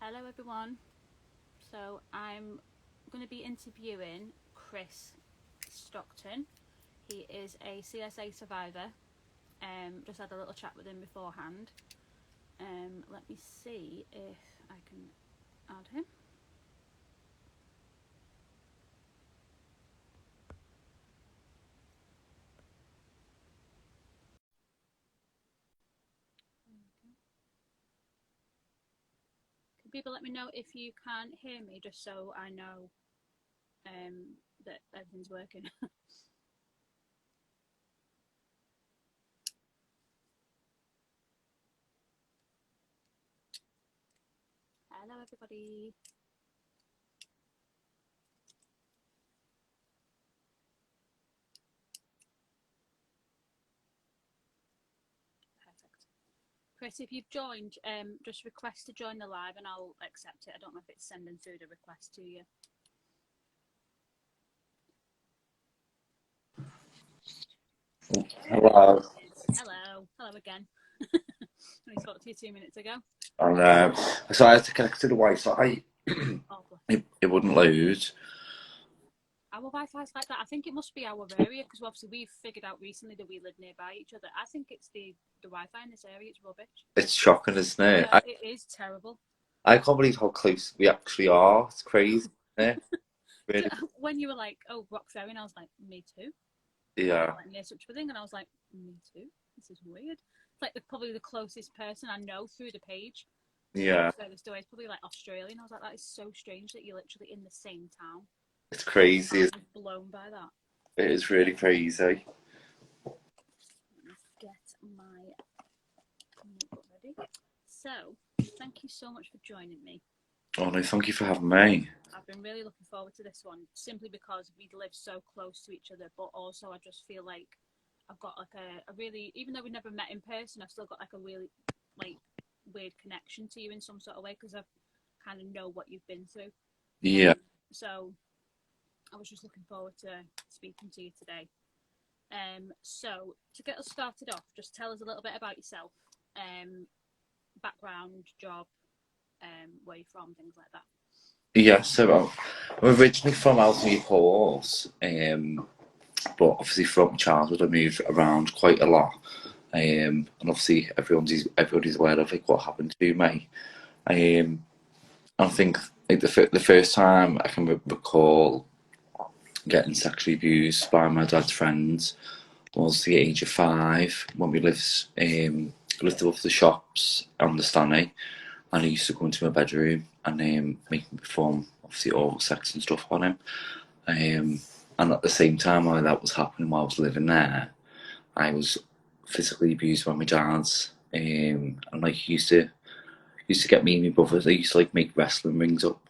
Hello everyone. So I'm going to be interviewing Chris Stockton. He is a CSA survivor. Just had a little chat with him beforehand. Let me see if I can add him. Can people let me know if you can hear me, just so I know that everything's working? Hello everybody. Perfect. Chris, if you've joined, just request to join the live and I'll accept it. I don't know if it's sending through the request to you. Hello. Hello again. I spoke to you 2 minutes ago. And so I had to connect to the Wi-Fi. Oh, it wouldn't load. our Wi-Fi's like that. I think it must be our area because obviously we've figured out recently that we live nearby each other. I think it's the Wi-Fi in this area. It's rubbish. It's shocking, isn't it? Yeah, it is terrible. I can't believe how close we actually are. It's crazy, isn't it? Really? When you were like, "Oh, Rock Ferry," and I was like, "Me too." Yeah. Like, near such a thing, and I was like, "Me too." This is weird. It's like probably the closest person I know through the page. Yeah. Furthest away is probably like Australia, and I was like, "That is so strange that you're literally in the same town." It's crazy. I was blown by that. It is really crazy. Get my notebook ready. So, thank you so much for joining me. Oh no, thank you for having me. I've been really looking forward to this one, simply because we live so close to each other, but also I just feel like I've got like a really, even though we never met in person, I've still got like a really like weird connection to you in some sort of way because I kind of know what you've been through. Yeah. So I was just looking forward to speaking to you today. So to get us started off, just tell us a little bit about yourself, background, job, where you're from, things like that. Yeah, so I'm originally from Alton Port, but obviously from childhood I moved around quite a lot. And obviously everybody's aware of like what happened to me. I think like the first time I can recall getting sexually abused by my dad's friends was the age of 5 when we lived above the shops on the Stanley, and he used to go into my bedroom and make me perform obviously oral sex and stuff on him. And at the same time while that was happening, while I was living there, I was physically abused by my dads. And like he used to get me and my brothers. They used to like make wrestling rings up,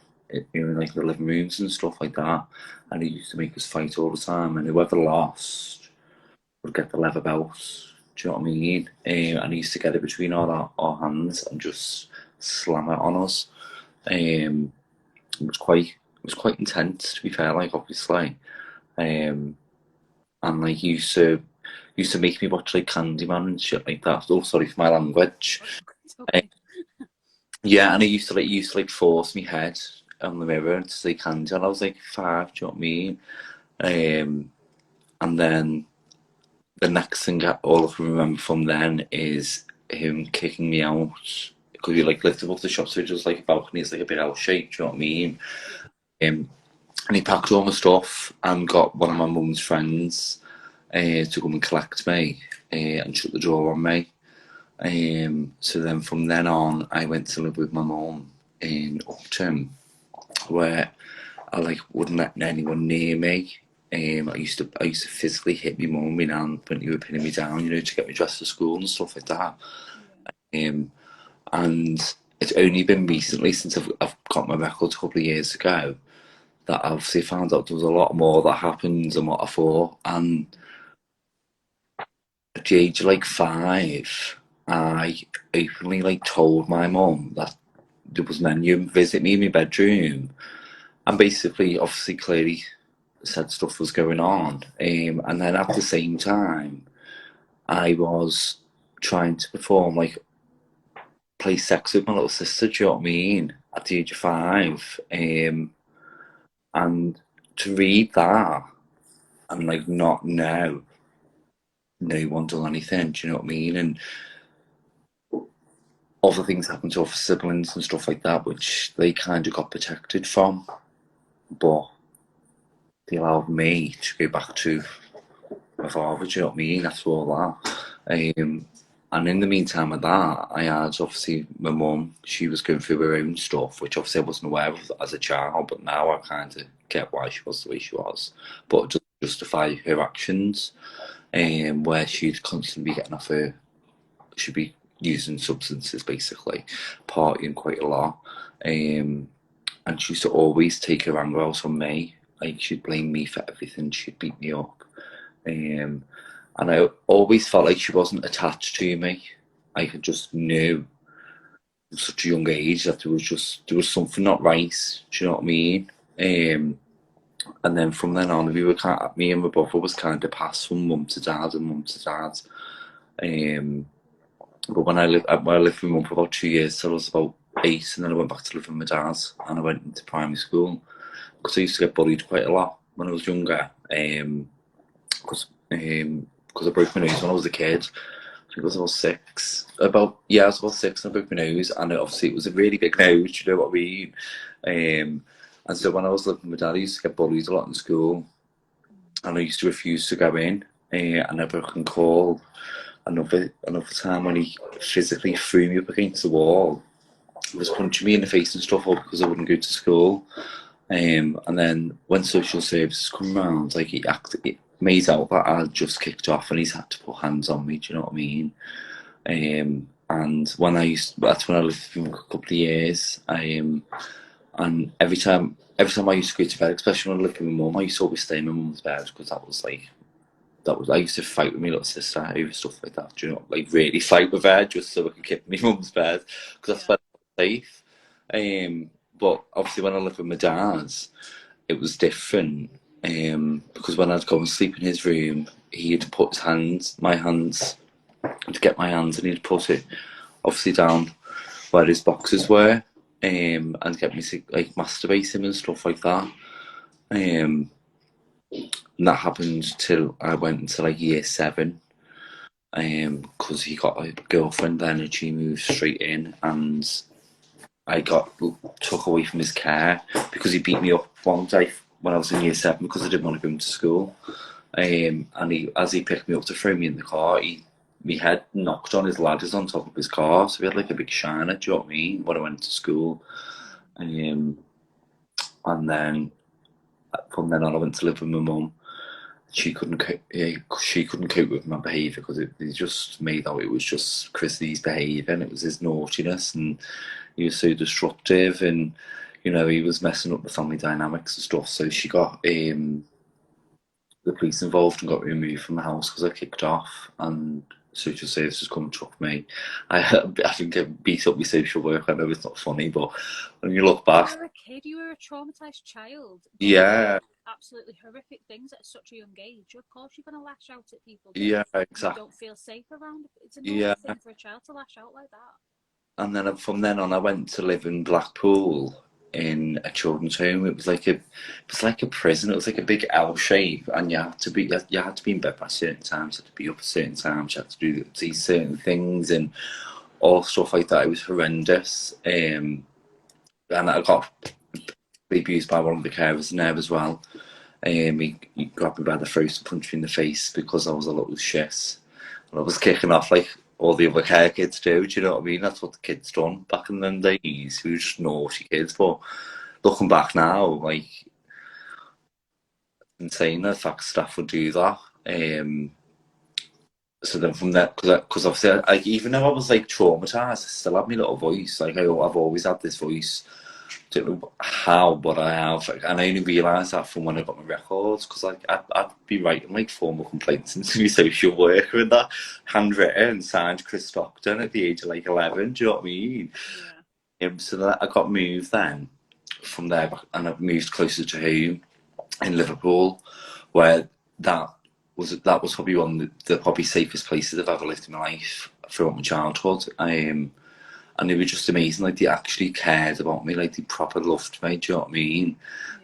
in like the living rooms and stuff like that. And he used to make us fight all the time. And whoever lost would get the leather belt. Do you know what I mean? And he used to get it between our hands and just slam it on us. It was quite intense, to be fair. Like obviously, and like he used to make me watch like Candyman and shit like that. Oh, sorry for my language. Okay. Yeah, and he used to like force me head on the mirror to say candy, and I was like 5. Do you know what I mean? And then the next thing all I can remember from then is him kicking me out because we like lifted up the shop, so it was like a balcony. It's like a bit L shaped. Do you know what I mean? And he packed all my stuff and got one of my mum's friends to come and collect me and shut the door on me. So then from then on, I went to live with my mum in Upton, where I like wouldn't let anyone near me. I used to physically hit my mum and my nan when they were pinning me down, you know, to get me dressed for school and stuff like that. And it's only been recently since I've got my record a couple of years ago that I obviously found out there was a lot more that happened than what I thought. And at the age of like 5, I openly like told my mum that there was men who visit me in my bedroom, and basically, obviously, clearly said stuff was going on. And then at the same time, I was trying to perform like play sex with my little sister, do you know what I mean? At the age of 5. And to read that and like not know no one done anything, do you know what I mean? And other things happened to other siblings and stuff like that, which they kind of got protected from, but they allowed me to go back to my father, do you know what I mean? After all that. And in the meantime of that, I had obviously my mum, she was going through her own stuff, which obviously I wasn't aware of as a child, but now I kind of get why she was the way she was. But just justify her actions, where she'd constantly be getting off her, she'd be using substances basically, partying quite a lot. And she used to always take her anger out on me. Like she'd blame me for everything, she'd beat me up. And I always felt like she wasn't attached to me. I just knew at such a young age that there was something not right. Do you know what I mean? And then from then on, me and my brother was kind of passed from mum to dad and mum to dad. But when I lived with my mum for about 2 years till I was about 8, and then I went back to live with my dad, and I went into primary school because I used to get bullied quite a lot when I was younger. Because I broke my nose when I was a kid. I think I was about 6. I was about 6 and I broke my nose, and obviously it was a really big nose. You know what I mean? And so when I was living with my dad, I used to get bullied a lot in school, and I used to refuse to go in. And I can call another time when he physically threw me up against the wall. He was punching me in the face and stuff up because I wouldn't go to school. And then when social services come round, like he made out that I'd just kicked off and he's had to put hands on me, do you know what I mean? And that's when I lived with him for a couple of years. And every time I used to go to bed, especially when I lived with my mum, I used to always stay in my mum's bed because I used to fight with my little sister over stuff like that, do you know, like really fight with her just so I could keep my mum's bed because I felt safe. But obviously when I lived with my dad, it was different. Because when I'd go and sleep in his room, he'd put my hands, to get my hands, and he'd put it obviously down where his boxes were, and get me to like masturbate him and stuff like that. And that happened till I went into like year 7. Because he got a girlfriend then, and she moved straight in, and I got took away from his care because he beat me up one day when I was in year 7 because I didn't want to go into school. And as he picked me up to throw me in the car, my head knocked on his ladders on top of his car, so we had like a big shiner, do you know what I mean, when I went to school. And then from then on I went to live with my mum. She couldn't cope with my behaviour because it just made out it was just Chrissy's behaviour and it was his naughtiness, and he was so destructive, and you know he was messing up the family dynamics and stuff. So she got the police involved and got me removed from the house because I kicked off, and social services come and took me. I think I beat up my social worker. I know it's not funny, but when you look back, you were a kid, you were a traumatised child. Yeah. Absolutely horrific things at such a young age. Of course, you're going to lash out at people. Yeah, You exactly. don't feel safe around. It's a normal thing for a child to lash out like that. And then from then on, I went to live in Blackpool in a children's home. It was like a prison. It was like a big L shape, and you had to be in bed by certain times. You had to be up at certain times. You had to do these certain things and all stuff like that. It was horrendous. And I got abused by one of the carers in there as well. He grabbed me by the throat and punched me in the face because I was a little shit. And I was kicking off like all the other care kids do you know what I mean? That's what the kids done back in them days. We were just naughty kids, but looking back now, like, insane the fact staff would do that. So then from that, because obviously, like, even though I was like traumatized, I still had my little voice. Like I've always had this voice. Don't know how, but I have, and I only realised that from when I got my records, because like I'd be writing like formal complaints into my social worker and that, handwritten and signed Chris Stockton at the age of like 11. Do you know what I mean? Yeah. So that I got moved then from there, and I moved closer to home in Liverpool, where that was probably one of the probably safest places I've ever lived in my life throughout my childhood. and they were just amazing. Like, they actually cared about me, like they proper loved me. Do you know what I mean?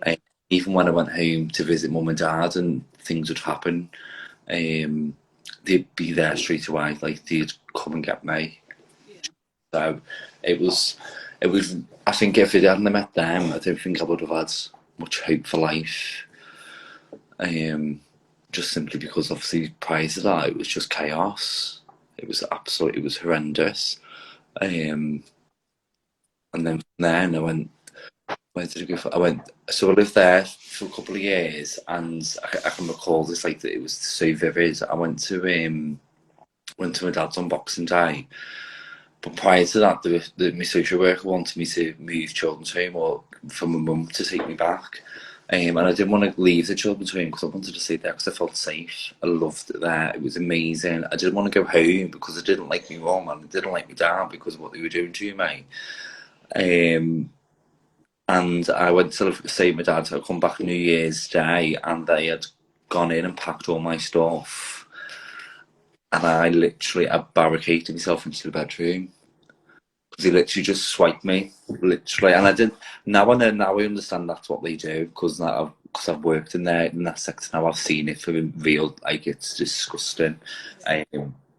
Yeah. Even when I went home to visit mum and dad, and things would happen, um, they'd be there straight away. Like, they'd come and get me. Yeah. So it was, it was. I think if I hadn't met them, I don't think I would have had much hope for life. Um, just simply because obviously prior to that it was just chaos. It was absolute. It was horrendous. Um, and then from there, and I went. Where did I go? I went. So I lived there for a couple of years, and I can recall this like that. It was so vivid. I went to my dad's on Boxing Day. But prior to that, my social worker wanted me to move children's home, or for my mum to take me back. And I didn't want to leave the children's home because I wanted to stay there because I felt safe. I loved it there. It was amazing. I didn't want to go home because I didn't like my mum and I didn't like my dad because of what they were doing to me. And I went to see my dad. I come back New Year's Day and they had gone in and packed all my stuff. And I barricaded myself into the bedroom. Because he literally just swiped me, literally, and I didn't. Now I know, now I understand that's what they do because I've worked in there in that sector now. I've seen it for real. Like, it's disgusting, and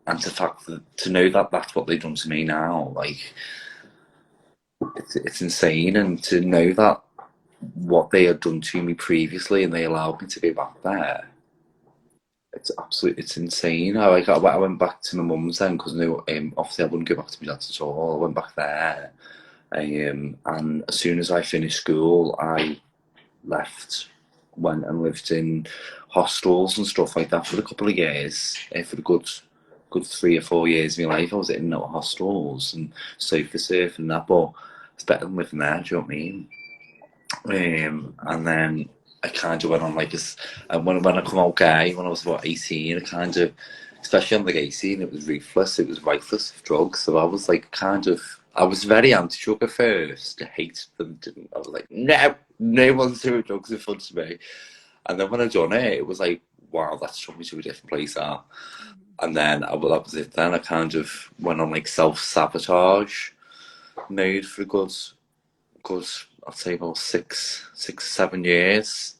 the fact that to know that that's what they've done to me now, like it's insane, and to know that what they had done to me previously and they allowed me to go back there. It's insane. I went back to my mum's then because no, obviously I wouldn't go back to my dad's at all. I went back there, and as soon as I finished school, I left, went and lived in hostels and stuff like that for a couple of years. For a good 3 or 4 years of my life, I was in hostels and sofa surfing and that. But it's better than living there. Do you know what I mean? And then I kind of went on like this. And when I come out gay, when I was about 18, I kind of, especially on like 18, it was ruthless. It was reckless of drugs. So I was like I was very anti-drug at first. I hated them. I was like, no, no one's doing drugs in front of me. And then when I done it, it was like, wow, that's took me to a different place. That. And then that was it. Then I kind of went on like self-sabotage mode for a good, I'd say about 7 years,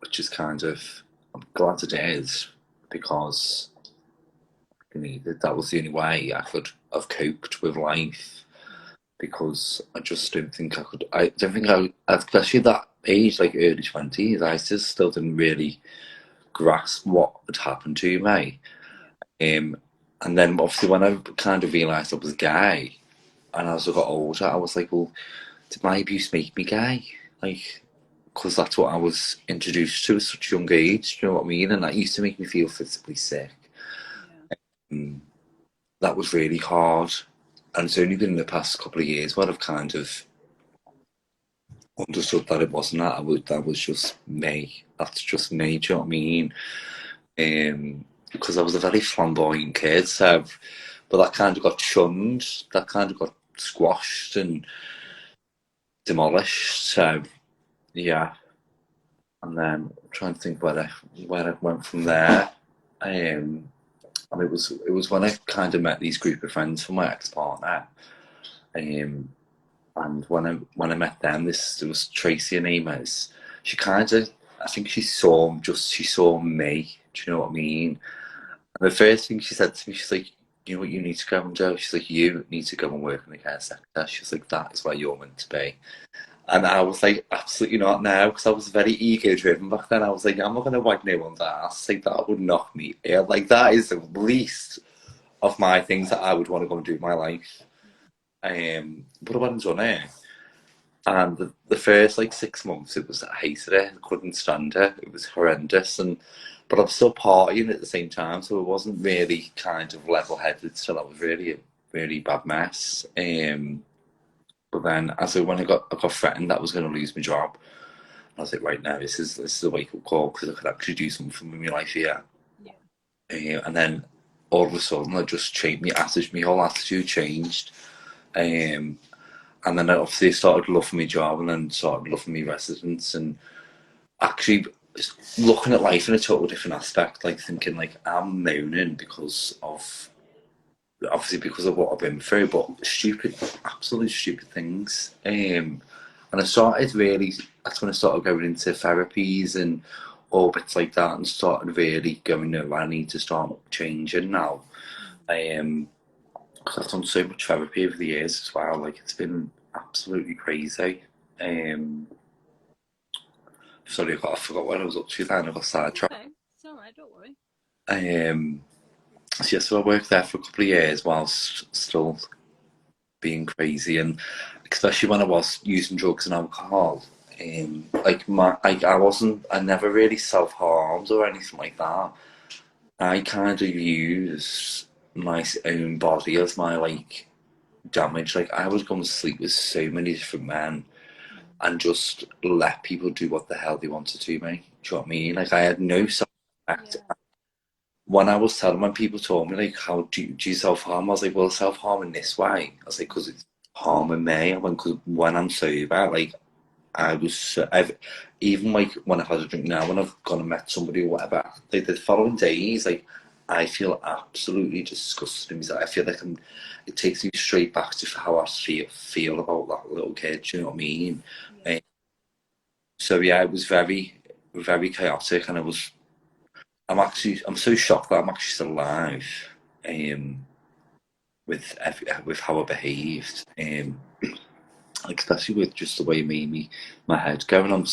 which is kind of, I'm glad it is because I needed. That was the only way I could have coped with life because I just don't think I could. I don't think especially at that age, like early 20s, I just still didn't really grasp what had happened to me. And then obviously when I kind of realised I was gay, and as I got older, I was like, well, did my abuse make me gay? Like, because that's what I was introduced to at such a young age, do you know what I mean? And that used to make me feel physically sick. That was really hard. And it's only been in the past couple of years where I've kind of understood that it wasn't that was just me. That's just me, do you know what I mean? Because I was a very flamboyant kid, so, but that kind of got shunned, that kind of got squashed and demolished. So yeah, and then I'm trying to think where I went from there. And it was when I kind of met these group of friends from my ex partner. And when I met them, there was Tracy, her name is. She kind of, I think she saw me. Do you know what I mean? And the first thing she said to me, she's like, you know what you need to go and do? She's like, you need to go and work in the care sector. She's like, that is where you're meant to be. And I was like, absolutely not now, because I was very ego-driven back then. I was like, I'm not going to wipe no one's ass. Like, that would knock me ill. Like, that is the least of my things that I would want to go and do in my life. But I went and done it. And the first, like, 6 months, I hated it. I couldn't stand it. It was horrendous. But I'm still partying at the same time, so it wasn't really kind of level-headed. So that was really a really bad mess. But then, when I got threatened that I was going to lose my job, I was like, right now, this is a wake-up call because I could actually do something with my life here. Yeah. And then all of a sudden, I just changed my whole attitude changed. And then I obviously started loving my job, and then started loving my residents, and actually looking at life in a total different aspect, like thinking like I'm moaning because of obviously because of what I've been through, but stupid, absolutely stupid things. And I started really, that's when I started going into therapies and all bits like that, and started really going, no, I need to start changing now. Um, 'Cause I've done so much therapy over the years as well, like it's been absolutely crazy. Um, Sorry, I forgot what I was up to then, I got It's sidetracked. okay. It's all right. Don't worry. Um, so yeah, so I worked there for a couple of years whilst still being crazy, and especially when I was using drugs and alcohol. I wasn't, I never really self harmed or anything like that. I kind of used my own body as my like damage. Like I was going to sleep with so many different men and just let people do what the hell they wanted to me. Do you know what I mean? Like I had no self respect. Yeah. When I was telling, when people told me like, how do you self harm? I was like, well, self harm in this way. I was like, because it's harming me. I went, because when I'm sober, like I was, even like when I've had a drink now, when I've gone and met somebody or whatever, like the following days, like I feel absolutely disgusting. I feel like it takes me straight back to how I feel about that little kid. Do you know what I mean? Yeah. Uh, so yeah, it was very, very chaotic, and I'm so shocked that I'm actually still alive. Um, with how I behaved. Like especially with just the way my head going. I'm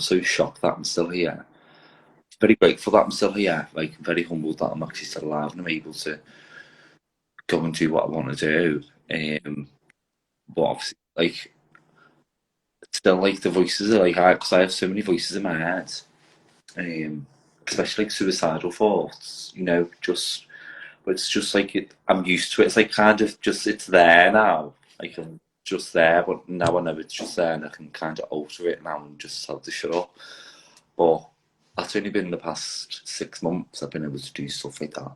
so shocked that I'm still here. Very grateful that I'm still here. Like very humbled that I'm actually still alive and I'm able to go and do what I want to do. But obviously, like still like the voices are like, because I have so many voices in my head. Um, Especially like suicidal thoughts. Just but it's just like I'm used to it. It's like kind of just it's there now. Like I'm just there, but now I know it's just there, and I can kind of alter it now and just tell to shut up. But that's only been the past 6 months I've been able to do stuff like that.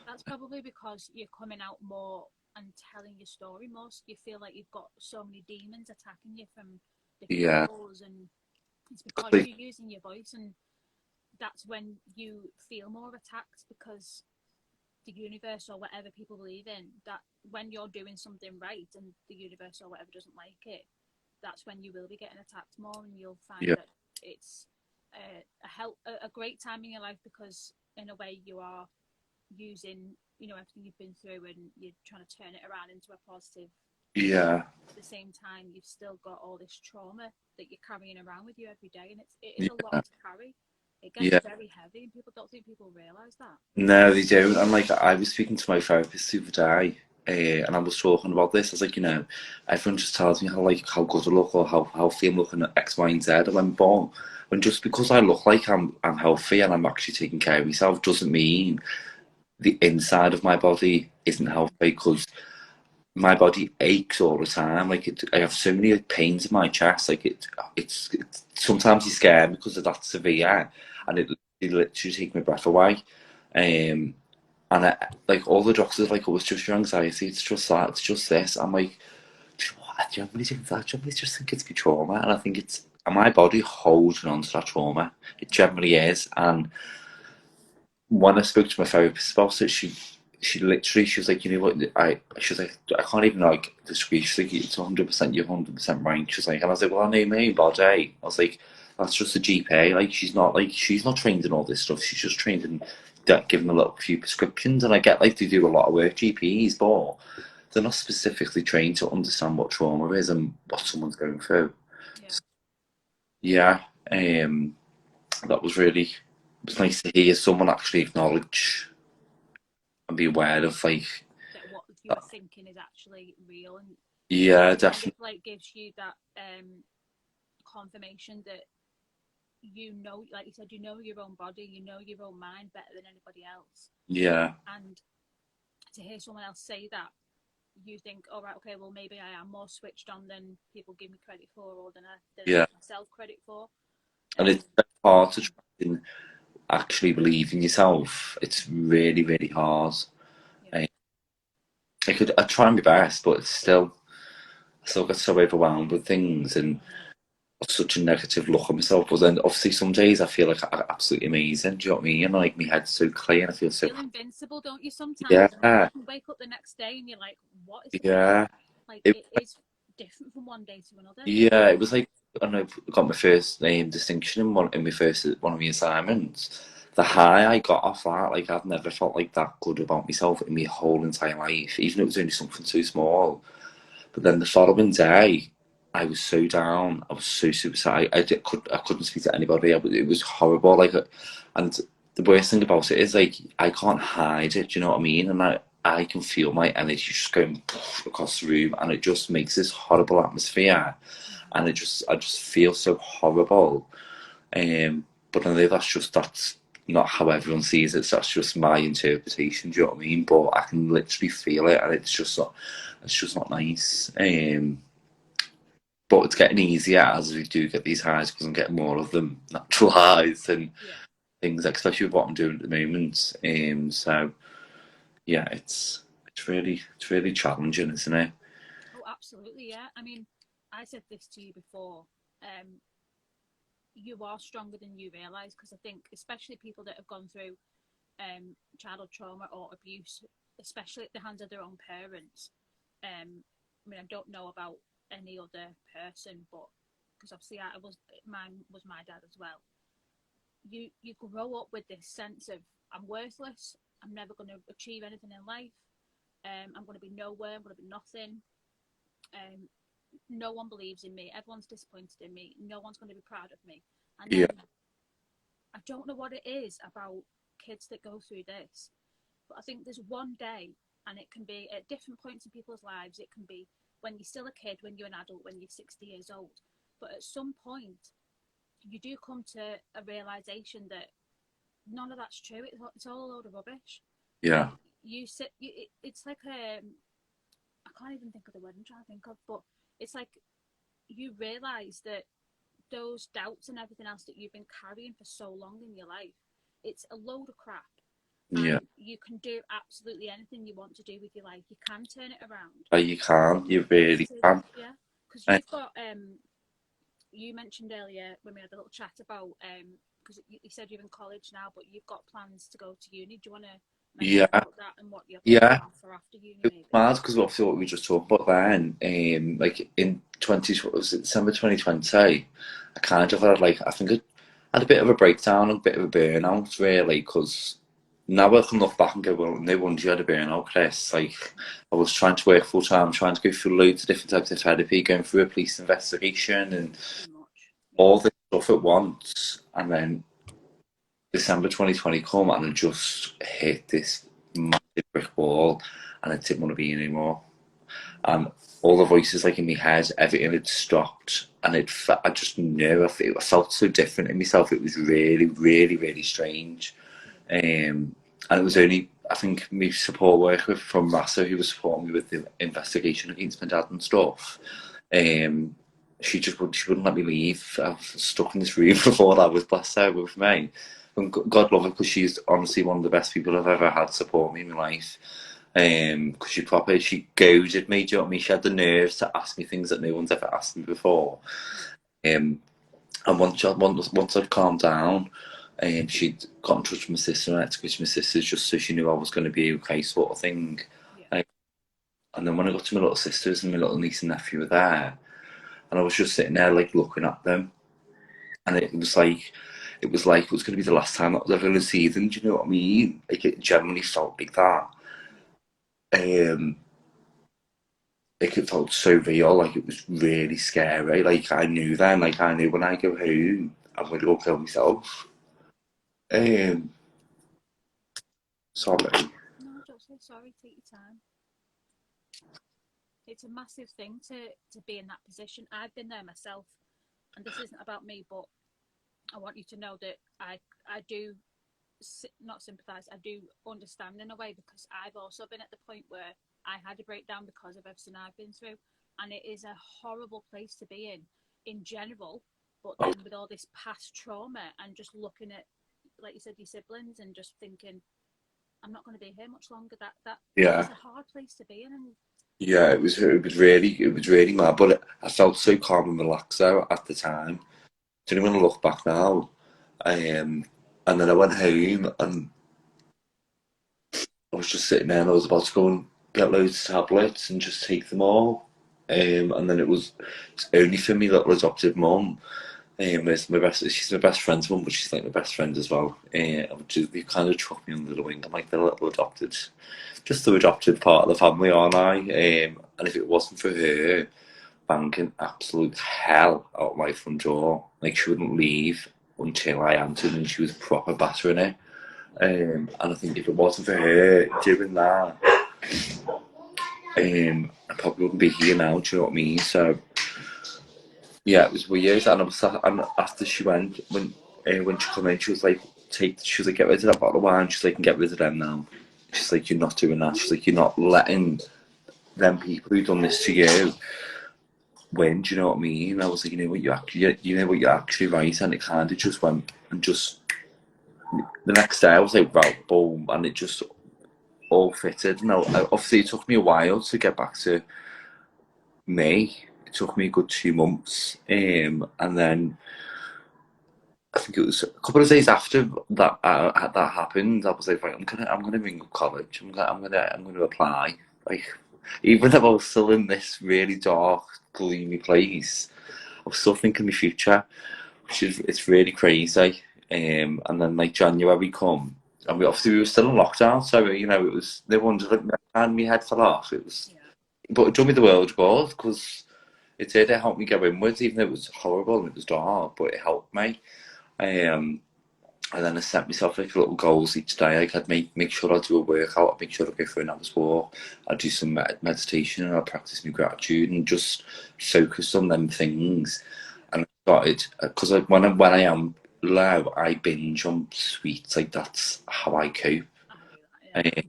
That's probably because you're coming out more and telling your story more. So you feel like you've got so many demons attacking you from different Yeah, angles, and it's because like, you're using your voice, and that's when you feel more attacked because the universe or whatever people believe in, that when you're doing something right and the universe or whatever doesn't like it, that's when you will be getting attacked more, and you'll find yeah, that it's a great time in your life because in a way you are using everything you've been through and you're trying to turn it around into a positive. yeah, At the same time, you've still got all this trauma that you're carrying around with you every day, and it is a lot yeah, to carry. It gets yeah. very heavy, and people don't think people realize that. No, they don't. And like, I was speaking to my therapist the other day, and I was talking about this. I was like, everyone just tells me how good I look or how healthy I'm looking at X, Y, and Z. I went, but when just because I look like I'm healthy and I'm actually taking care of myself doesn't mean the inside of my body isn't healthy. Because my body aches all the time. Like I have so many like, pains in my chest. Like it's sometimes you scare me because of that severe, and it literally takes my breath away. Um, and like all the doctors are like, oh, it's just your anxiety. It's just that. It's just this. I'm like, do you know what? I generally think that. I generally just think it's my trauma, and I think it's and my body holding on to that trauma. It generally is. And when I spoke to my therapist about it, she was like, you know what, she was like, I can't even like disagree. She's like, it's 100%, you're 100% right. She was like, and I was like, well, I know my own body. I was like, that's just a GP. Like, she's not trained in all this stuff. She's just trained in giving a little few prescriptions. And I get like they do a lot of work, GPs, but they're not specifically trained to understand what trauma is and what someone's going through. Yeah. Yeah, that was really, it was nice to hear someone actually acknowledge and be aware of like That what you that. are thinking is actually real, and Yeah, it kind of definitely. like gives you that confirmation that like you said, you know your own body, you know your own mind better than anybody else. Yeah, And to hear someone else say that, you think, all right, okay, well maybe I am more switched on than people give me credit for, or than I yeah, give myself credit for. and Um, it's very hard to try and actually believe in yourself. It's really, really hard. yeah, I, I try my best, but it's still, I still get so overwhelmed with things, and such a negative look at myself. But then obviously some days I feel like I'm absolutely amazing. Do you know what I mean? Like my head's so clear and I feel so Feel invincible, don't you, sometimes? And then you yeah, can wake up the next day and you're like, what is the point? yeah. Like, It, it is different from one day to another. yeah, it was like I know I got my first distinction in my first one of my assignments. The high I got off that, like I've never felt like that good about myself in my whole entire life, even if it was only something so small. But then the following day, I was so down. I was so super sad. I couldn't speak to anybody. It was horrible. And the worst thing about it is like I can't hide it. Do you know what I mean? And I can feel my energy just going across the room, and it just makes this horrible atmosphere. And I just feel so horrible. But I know that's not how everyone sees it. So that's just my interpretation. Do you know what I mean? But I can literally feel it, and it's just not nice. But it's getting easier as we do get these highs because I'm getting more of them, natural highs and Yeah. things, especially with what I'm doing at the moment. So yeah, it's really challenging, isn't it? Oh, absolutely, yeah. I mean, I said this to you before. Um, you are stronger than you realise, because I think, especially people that have gone through childhood trauma or abuse, especially at the hands of their own parents. I mean, I don't know about any other person, but because obviously mine was my dad as well. You grow up with this sense of, I'm worthless. I'm never going to achieve anything in life. I'm going to be nowhere. I'm going to be nothing. Um, no one believes in me. Everyone's disappointed in me. No one's going to be proud of me. And Yeah, then I don't know what it is about kids that go through this, but I think there's one day, and it can be at different points in people's lives. It can be when you're still a kid, when you're an adult, when you're 60 years old. But at some point, you do come to a realization that none of that's true. It's all a load of rubbish. yeah, And it's like I can't even think of the word I'm trying to think of, but it's like you realize that those doubts and everything else that you've been carrying for so long in your life, it's a load of crap. yeah. And you can do absolutely anything you want to do with your life. You can turn it around. You can, you But really can. yeah, because Uh, you've got you mentioned earlier when we had a little chat about because you said you're in college now, but you've got plans to go to uni. Do you want to mention yeah, about that and what your plans yeah. are for after uni, It maybe? was mad because obviously what we just talked about then, like in 20, what was it, December 2020, I kind of had like, I think I had a bit of a breakdown, a bit of a burnout really, because now I can look back and go, well, no wonder you had a burnout, Chris. Like, I was trying to work full time, trying to go through loads of different types of therapy, going through a police investigation and Too much. Yeah. all this stuff at once. And then December 2020 come and it just hit this massive brick wall and I didn't want to be anymore. And all the voices like in my head, everything had stopped, and I just knew I felt so different in myself. It was really, really, really strange. And it was only I think my support worker from Rasa who was supporting me with the investigation against my dad and stuff. Um, she wouldn't let me leave. I was stuck in this room for 4 hours, bless her, with me. And God love her because she's honestly one of the best people I've ever had support me in my life. Because she goaded me. Do you know what I mean? She had the nerves to ask me things that no one's ever asked me before. Yeah. Um, and once I'd calmed down, she'd got in touch with my sister and I had to go to my sister's just so she knew I was going to be okay, sort of thing. Yeah. Um, and then when I got to my little sisters and my little niece and nephew were there, and I was just sitting there like looking at them, and it was going to be the last time that I was ever going to see them. Do you know what I mean? Like it genuinely felt like that. Yeah. Um, like it felt so real, like it was really scary. Like I knew then, like I knew when I go home, I'm going to go kill myself. Um, sorry. No, don't say sorry. Take your time. It's a massive thing to be in that position. I've been there myself, and this isn't about me, but I want you to know that I do not sympathise. I do understand in a way, because I've also been at the point where I had a breakdown because of everything I've been through, and it is a horrible place to be in general. But Oh, then with all this past trauma and just looking at, like you said, your siblings, and just thinking, I'm not going to be here much longer. That yeah, is a hard place to be in, and Yeah, it was really mad, but I felt so calm and relaxed though at the time. Do you know when I look back now? And then I went home and I was just sitting there and I was about to go and get loads of tablets and just take them all. And then it's only for me little adopted mum. She's my best friend's mum, but she's like my best friend as well. They kind of took me under the wing. I'm like the little adopted, just the adopted part of the family, aren't I? And if it wasn't for her banging absolute hell out my front door, like she wouldn't leave until I answered, and she was proper battering it. And I think if it wasn't for her doing that, I probably wouldn't be here now. Do you know what I mean? So yeah, it was weird. And and after she went, when she come in, she was like, she was like, get rid of that bottle of wine. She's like, and get rid of them now. She's like, you're not doing that. She's like, you're not letting them people who done this to you win. Do you know what I mean? I was like, you know what, you're actually right. And it kind of just went and just the next day, I was like, well, boom, and it just all fitted. Now, obviously, it took me a while to get back to me. It took me a good 2 months, and then I think it was a couple of days after that happened. I was like, right, I'm gonna ring up college. I'm gonna apply. Like, even though I was still in this really dark, gloomy place, I was still thinking the future, which is it's really crazy. And then like January come, and we were still in lockdown, so it was no wonder that my head fell off. It was, Yeah. but it done me the world good because it helped me go inwards, even though it was horrible and it was dark, but it helped me. Um, and then I set myself like little goals each day. Like I'd make sure I do a workout, I'd make sure I go for an hour's walk, I'd do some meditation, and I'd practice my gratitude and just focus on them things. And I started because like when I am low, I binge on sweets. Like that's how I cope. I do that, yeah. Uh,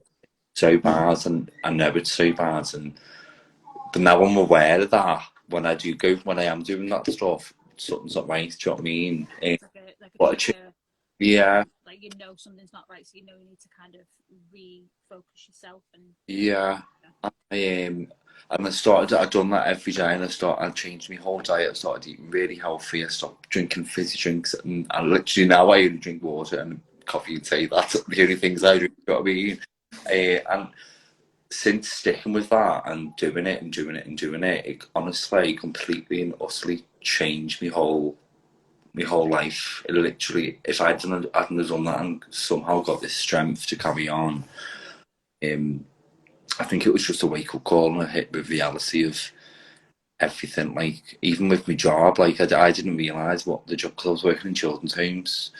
so bad, and I know it's so bad, and but now I'm aware of that. When I am doing that stuff, something's not right. Do you know what I mean? It's like a What a trigger, yeah, like something's not right, so you need to kind of refocus yourself and yeah. yeah. And I'd done that every day, and I changed my whole diet. I started eating really healthy. I stopped drinking fizzy drinks, and I literally now I only drink water and coffee and tea. That's the only things I drink. You know what I mean? And since sticking with that and doing it and doing it and doing it, it honestly completely and utterly changed my whole life. It literally, if hadn't have done that and somehow got this strength to carry on, um, I think it was just a wake up call and a hit with reality of everything. Like even with my job, like I didn't realise what the job because I was working in children's homes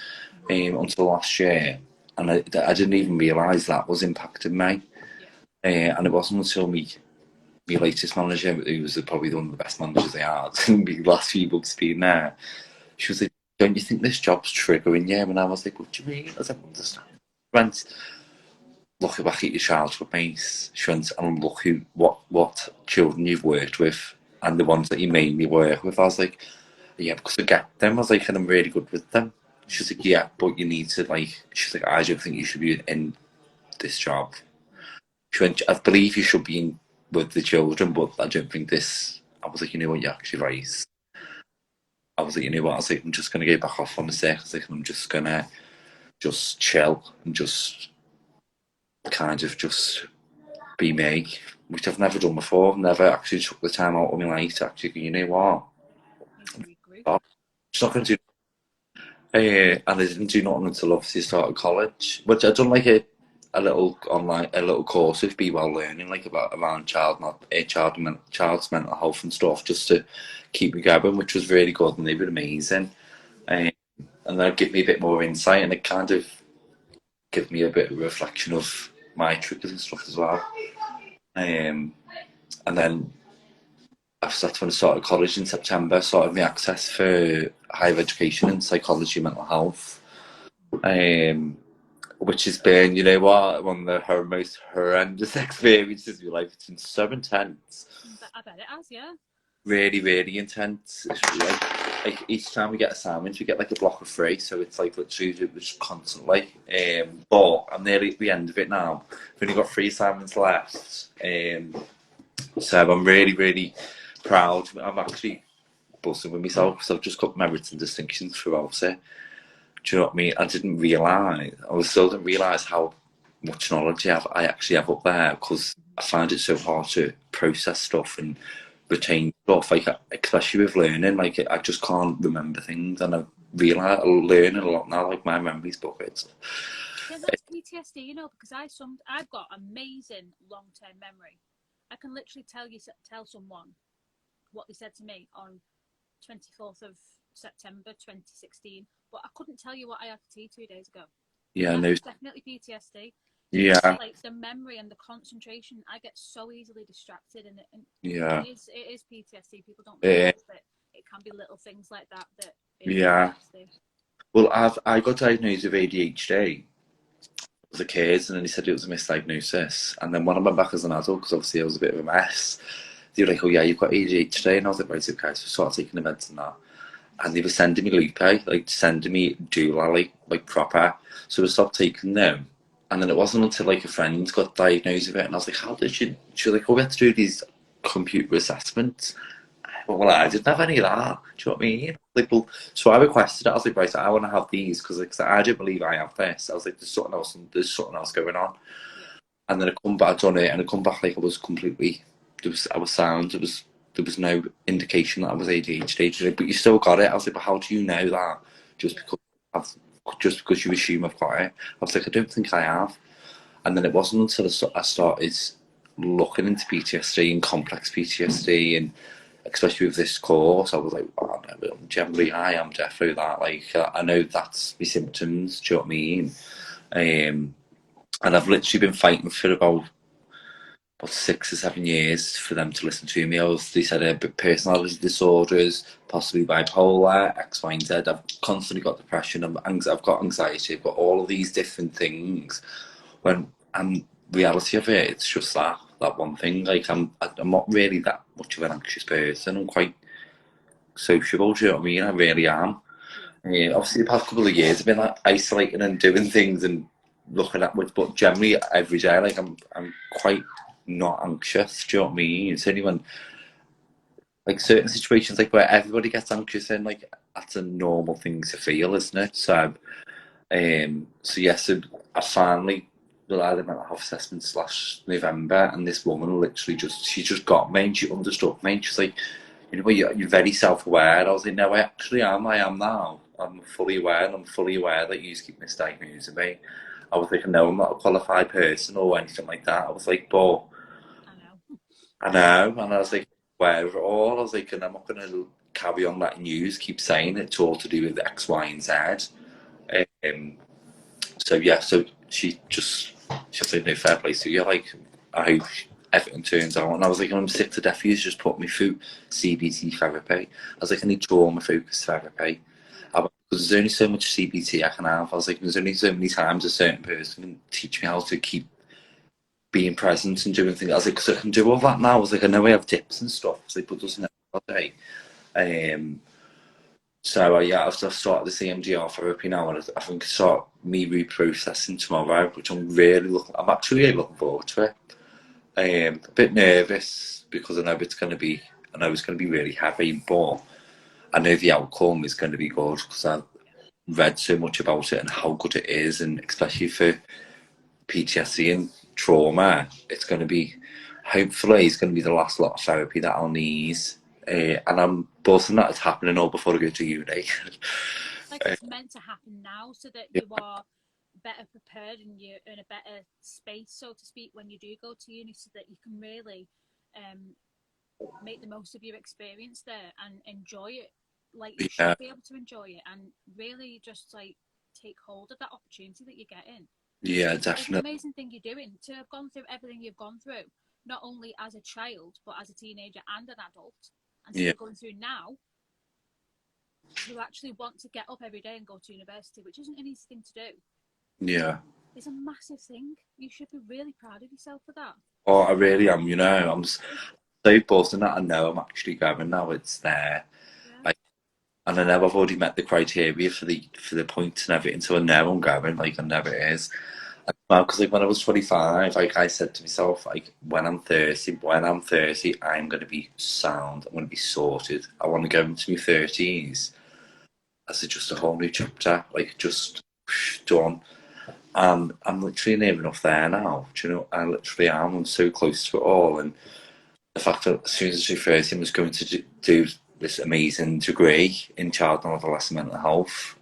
until last year, and I didn't even realise that was impacting me. Yeah. And it wasn't until my latest manager, who was probably one of the best managers I had in the last few months being there, she was like, "Don't you think this job's triggering you?" And I was like, "What do you mean?" I don't understand. She went, "Look back at your childhood mates." She went, "And look what children you've worked with and the ones that you mainly work with." I was like, "Yeah, because I get them." I was like, "And I'm really good with them." She's like, "Yeah, but you need to like." She's like, "I don't think you should be in this job." Yeah. She went, "I believe you should be in with the children, but I don't think this." I was like, "You know what? You're actually right." Yeah. I was like, "You know what?" I was like, "I'm just gonna get back off on the sick." I was like, "I'm just gonna just chill and just kind of just be me," which I've never done before. I've never actually took the time out of my life to actually go, you know what? Need to regroup. I'm just not gonna do. And I didn't do nothing until obviously I started college, which I'd done like a little online, a little course with Be Well Learning, like about around child's mental health and stuff, just to keep me going, which was really good, and they were amazing. Um, and that give me a bit more insight, and it kind of give me a bit of a reflection of my triggers and stuff as well. Um, and then that's when I started college in September. Started my access for higher education in psychology, mental health. Um, which has been, one of the most horrendous experiences of your life. It's been so intense, But I bet it has, yeah. really, really intense. It's like each time we get assignments, we get like a block of free, so it's like literally just constantly. But I'm nearly at the end of it now. I've only got 3 assignments left. So I'm really, really proud. I'm actually buzzing with myself because I've just got merits and distinctions throughout it. Do you know what I mean? I still didn't realise how much knowledge I actually have up there because I find it so hard to process stuff and retain stuff, like especially with learning. Like I just can't remember things, and I realise I'm learning a lot now. Like my memory's buckets. Yeah, that's PTSD, you know, because I've got amazing long term memory. I can literally tell someone what they said to me on 24th of September 2016, but I couldn't tell you what I had for tea 2 days ago. Yeah, no, That's definitely PTSD. It's yeah, like the memory and the concentration. I get so easily distracted, and yeah, it is PTSD. People don't uh, realise that it can be little things like that that is yeah. PTSD. Well, I got diagnosed with ADHD as a kid, and then he said it was a misdiagnosis. And then when I went back as an adult, because obviously I was a bit of a mess, they were like, "Oh yeah, you've got ADHD," and I was like, "Right, okay." So I started taking the meds and that. And they were sending me Lupe, like sending me Doolally, like proper. So I stopped taking them. And then it wasn't until like a friend got diagnosed with it, and I was like, "How did you?" She was like, "Oh, we had to do these computer assessments." Well, I didn't have any of that. Do you know what I mean? Like, well, so I requested it. I was like, right, I want to have these because like, I didn't believe I have this. I was like, there's something else going on. Yeah. And then I come back, done it, and I come back like I was completely, I was sound. There was no indication that I was ADHD. She's like, but you still got it. I was like, but how do you know that? Just Yeah. because just because you assume I've got it. I was like, I don't think I have. And then it wasn't until I started looking into PTSD and complex PTSD, and especially with this course, I was like, oh, no, generally I am definitely that. Like, I know that's my symptoms. Do you know what I mean? And I've literally been fighting for about 6 or 7 years for them to listen to me. They said personality disorders, possibly bipolar, X, Y, and Z. I've constantly got depression. I've got anxiety. I've got all of these different things. And reality of it, it's just that one thing. Like I'm not really that much of an anxious person. I'm quite sociable. Do you know what I mean? I really am. Yeah. Obviously, the past couple of years, I've been like isolating and doing things and looking at which, but generally every day, like I'm quite not anxious. Do you know what I mean? It's only when like certain situations, like where everybody gets anxious, and like that's a normal thing to feel, isn't it? So yes, so I finally did the mental health assessment last November, and this woman literally she just got me and she understood me. And she's like, you know, you're very self-aware. I was like, no, I actually am. I am now. I'm fully aware, and I'm fully aware that you keep misdiagnosing me. I was like, no, I'm not a qualified person or anything like that. I was like, but I know. I know, and I was like, aware of it all. I was like, and I'm not going to carry on letting you keep saying it's all to do with X, Y, and Z. Um, so yeah, so she said, no, fair play to you. Like, I hope everything turns out. And I was like, I'm sick to death. You just put me through CBT therapy. I was like, I need trauma focused therapy. Yeah. Because there's only so much CBT I can have. I was like, there's only so many times a certain person can teach me how to keep being present and doing things. I was like, because I can do all that now. I was like, I know I have dips and stuff. I was like, but doesn't it all day? Um, so yeah, I've started the CMDR therapy now, and I think I start me reprocessing tomorrow, which I'm actually really looking forward to it. A bit nervous because I know it's going to be really heavy, but I know the outcome is going to be good because I've read so much about it and how good it is, and especially for PTSD and trauma, hopefully it's going to be the last lot of therapy that I'll need. And I'm buzzing that it's happening all before I go to uni. Like it's meant to happen now so that you are better prepared and you're in a better space, so to speak, when you do go to uni, so that you can really um, make the most of your experience there and enjoy it like you should Yeah, be able to enjoy it, and really just like take hold of that opportunity that you're getting. yeah, It's an definitely. amazing thing you're doing to have gone through everything you've gone through, not only as a child but as a teenager and an adult, and Yeah, still going through now, to actually want to get up every day and go to university, which isn't an easy thing to do. yeah. It's a massive thing. You should be really proud of yourself for that. Oh, I really am. You know, so buzzing that I know I'm actually going now. It's there. Yeah. Like, and I know I've already met the criteria for the points and everything, so I know I'm going. Like I know it is. Well, because like when I was 25, like I said to myself, like when I'm 30, I'm gonna be sound. I'm gonna be sorted. I want to go into my 30s as just a whole new chapter, like just done. And I'm literally near enough there now. Do you know? I literally am. I'm so close to it all, and the fact that as soon as I was 30, I was going to do this amazing degree in child and adolescent mental health.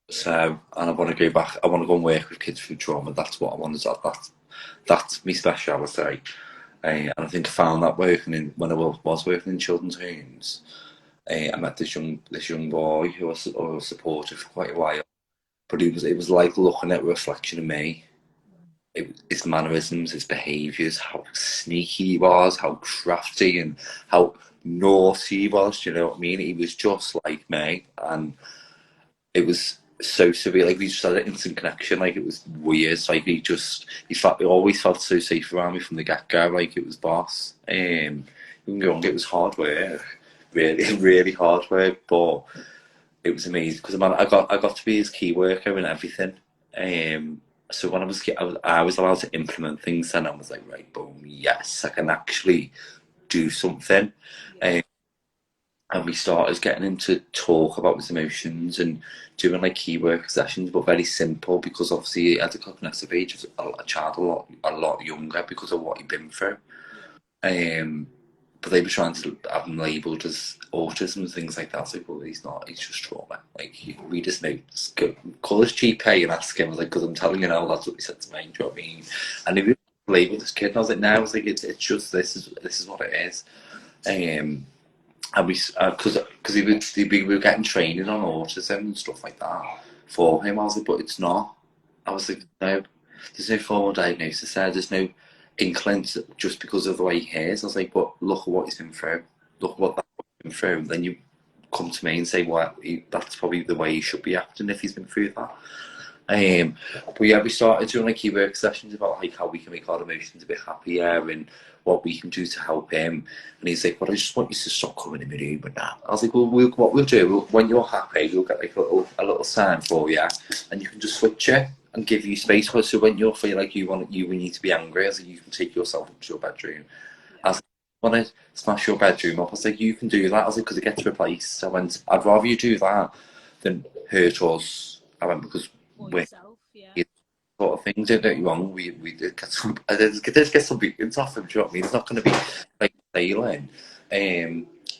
So, and I want to go back. I want to go and work with kids through trauma. That's what I want to do. That's my speciality. And I think I found that working in when I was working in children's homes. I met this young boy who I was supportive for quite a while. But it was like looking at a reflection of me. His mannerisms, his behaviours, how sneaky he was, how crafty and how naughty he was. Do you know what I mean? He was just like me, and it was so surreal. Like we just had an instant connection. Like it was weird. Like he always felt so safe around me from the get go. Like it was boss. Don't get me wrong, it was hard work, really, really hard work, but it was amazing because I got to be his key worker and everything. So when I was allowed to implement things, and I was like, right, boom, yes, I can actually do something. Um, and we started getting him to talk about his emotions and doing like key work sessions, but very simple because obviously at the cognitive age of a child a lot younger because of what he'd been through. Um, but they were trying to have him labelled as autism and things like that. I was like, well, he's not. He's just trauma. Like, read his notes, call his GP and ask him. I was like, because I'm telling you now, that's what he said to me. Do you know what I mean? And he was labelled this kid, and I was like, no, I was like, it's just this is what it is. And because we were getting training on autism and stuff like that for him. I was like, but it's not. I was like, no, there's no formal diagnosis there. There's no inkling just because of the way he is. I was like, but look at what he's been through. Look at what that's been through. And then you come to me and say, well, that's probably the way he should be acting if he's been through that. But yeah, we started doing like key work sessions about like how we can make our emotions a bit happier and what we can do to help him. And he's like, well, I just want you to stop coming in my room and that. I was like, well, what we'll do, when you're happy, we'll get like a little sign for you, and you can just switch it and give you space for it. So when you feel like you need to be angry, I was like, you can take yourself up to your bedroom. I was like, want to smash your bedroom up? I was like, you can do that. I was like, because it gets replaced. I went, I'd rather you do that than hurt us. I went, because Or we're yourself, yeah. sort of things. Don't get me wrong. We did get some. I did get some beatings off him. Do you know what I mean? It's not going to be like sailing.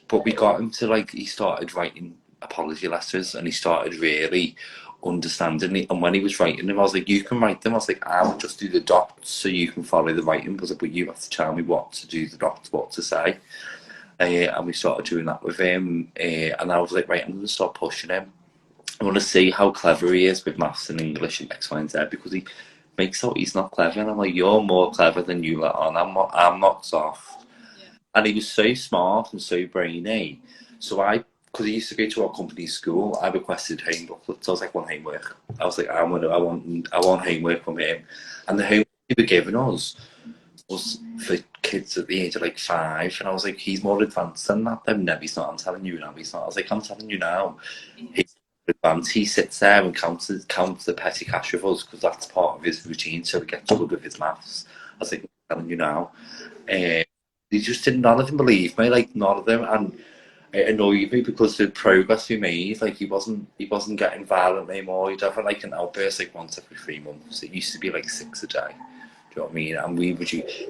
But we got him to like. He started writing apology letters, and he started really understanding it. And when he was writing them, I was like, "You can write them." I was like, "I will just do the dots, so you can follow the writing." Because but you have to tell me what to do the dots, what to say. And we started doing that with him. And I was like, right, I'm going to start pushing him. I want to see how clever he is with maths and English and X, Y, and Z because he makes out he's not clever. And I'm like, you're more clever than you let on. I'm not soft. Yeah. And he was so smart and so brainy. So because he used to go to our company school, I requested home booklets. I was like, I want homework. I was like, I want homework from him. And the homework he was giving us was for kids at the age of like 5. And I was like, he's more advanced than that. Then no, he's not. I'm telling you now, he's not. I was like, I'm telling you now. Advanced. He sits there and counts the petty cash with us because that's part of his routine so he gets good with his maths. I was like, I'm telling you now. He just didn't, none of them believe me, like none of them. And it annoyed me because the progress we made, like he wasn't getting violent anymore. He'd have like an outburst like once every 3 months. It used to be like 6 a day. Do you know what I mean? And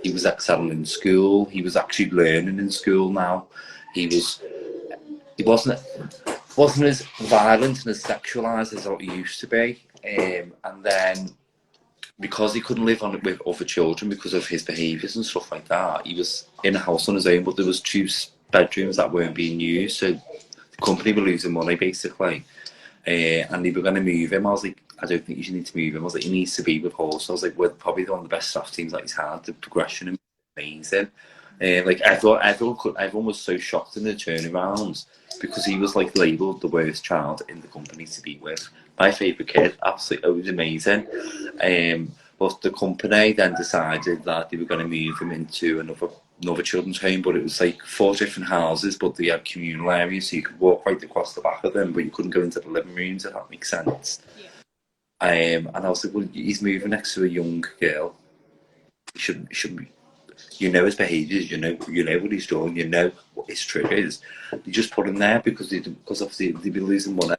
he was excelling in school. He was actually learning in school now. He wasn't as violent and as sexualised as what he used to be. And then because he couldn't live on it with other children because of his behaviours and stuff like that, he was in a house on his own, but there was 2 bedrooms that weren't being used, so the company were losing money basically. And they were going to move him. I was like, I don't think you should need to move him. I was like, he needs to be with Horse. I was like, we're probably one of the best staff teams that he's had. The progression is amazing. Like everyone was so shocked in the turnarounds because he was like labelled the worst child in the company to be with. My favourite kid, absolutely, it was amazing. But the company then decided that they were going to move him into another children's home, but it was like 4 different houses, but they had communal areas, so you could walk right across the back of them, but you couldn't go into the living rooms, if that makes sense. Yeah. And I was like, well, he's moving next to a young girl. He shouldn't be. You know his behaviours. You know what he's doing. You know what his trick is. You just put him there because obviously they'd be losing money.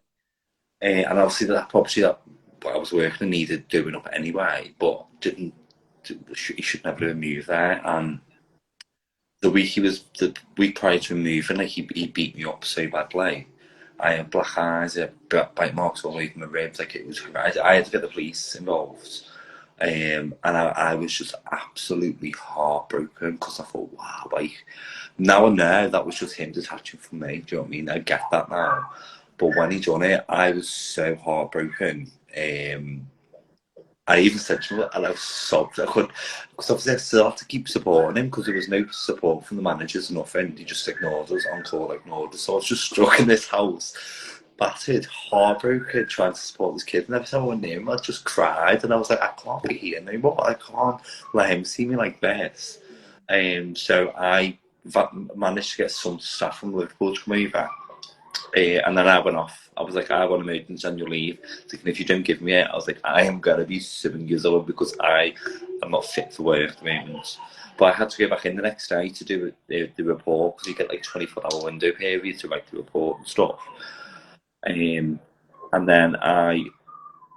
And obviously that property that I was working needed doing up anyway, but didn't. He should never have moved there. And the week prior to him moving, like he beat me up so badly. I had black eyes, I had bite marks all over my ribs. Like it was, I had to get the police involved. And I was just absolutely heartbroken because I thought, wow, like now I know that was just him detaching from me. Do you know what I mean? I get that now. But when he done it, I was so heartbroken. I even said to him, and I was sobbed. I couldn't, because obviously I still had to keep supporting him because there was no support from the managers, nothing. He just ignored us, on call ignored us. So I was just stuck in this house, battered, heartbroken, trying to support this kid. And every time I went near him, I just cried. And I was like, I can't be here anymore. I can't let him see me like this. So I managed to get some staff from Liverpool to come over. And then I went off. I was like, I want emergency annual leave. Thinking, if you don't give me it, I was like, I am going to be 7 years old because I am not fit for work at the moment. But I had to go back in the next day to do the report because you get like 24-hour window period to write the report and stuff. And then I